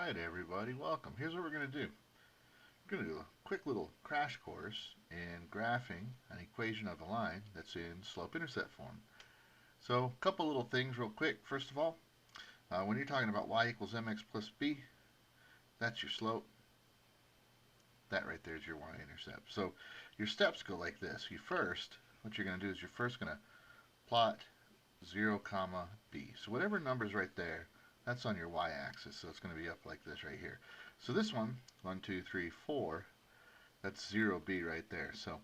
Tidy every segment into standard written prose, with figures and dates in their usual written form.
Alright everybody, welcome. Here's what we're going to do. We're going to do a quick little crash course in graphing an equation of a line that's in slope-intercept form. So a couple little things real quick. First of all, when you're talking about y equals mx plus b, that's your slope. That right there is your y-intercept. So your steps go like this. What you're going to do is you're first going to plot 0, comma, b. So whatever number's right there, that's on your y-axis, so it's going to be up like this right here. So this one, 1, 2, 3, 4, that's 0b right there. So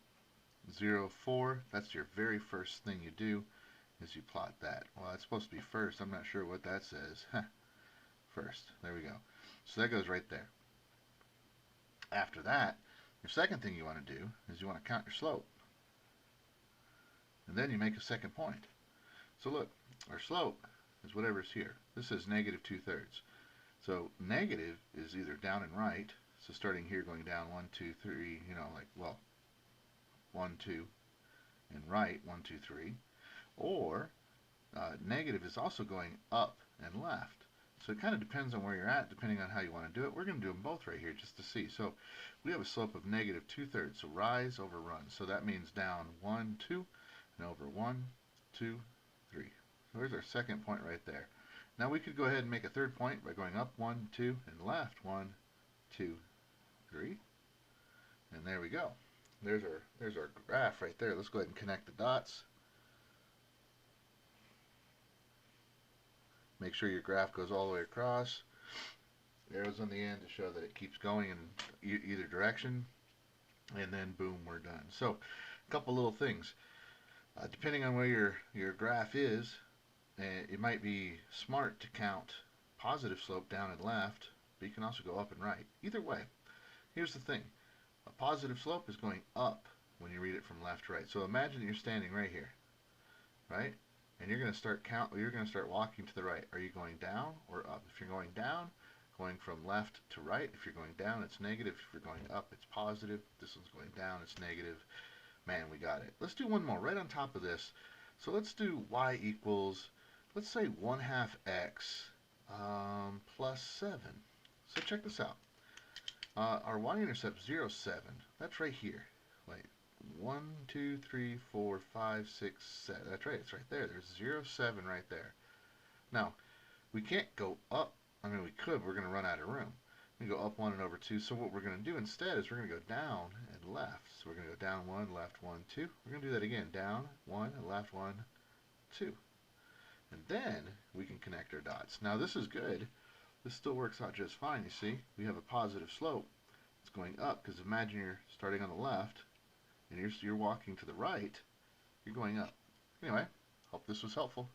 0, 4, that's your very first thing you do, is you plot that. Well, it's supposed to be first. I'm not sure what that says. First. There we go. So that goes right there. After that, your second thing you want to do is you want to count your slope. And then you make a second point. So look, our slope is whatever's here. This is negative 2/3. So negative is either down and right, so starting here going down 1, 2, 3, 1, 2, and right 1, 2, 3, or negative is also going up and left. So it kind of depends on where you're at, depending on how you want to do it. We're going to do them both right here just to see. So we have a slope of negative 2/3, so rise over run. So that means down 1, 2, and over 1, 2, 3. So there's our second point right there. Now we could go ahead and make a third point by going up 1, 2, and left 1, 2, 3. And there we go. There's our graph right there. Let's go ahead and connect the dots. Make sure your graph goes all the way across. Arrows on the end to show that it keeps going in either direction. And then boom, we're done. So a couple little things. Depending on where your graph is, it might be smart to count positive slope down and left, but you can also go up and right. Either way, here's the thing. A positive slope is going up when you read it from left to right. So imagine you're standing right here, right? And you're going to start walking to the right. Are you going down or up? If you're going down, going from left to right. If you're going down, it's negative. If you're going up, it's positive. This one's going down, it's negative. Man, we got it. Let's do one more right on top of this. So let's do y equals, let's say 1/2 x plus 7. So check this out. Our y-intercept 0, 7. That's right here. Wait, 1, 2, 3, 4, 5, 6, 7. That's right. It's right there. There's 0, 7 right there. Now, we can't go up. I mean, we could. But we're going to run out of room. We go up 1 and over 2. So what we're going to do instead is we're going to go down and left. So we're going to go down 1, left 1, 2. We're going to do that again. Down 1 and left 1, 2. And then we can connect our dots. Now this is good. This still works out just fine, you see. We have a positive slope. It's going up because imagine you're starting on the left and you're walking to the right. You're going up. Anyway, hope this was helpful.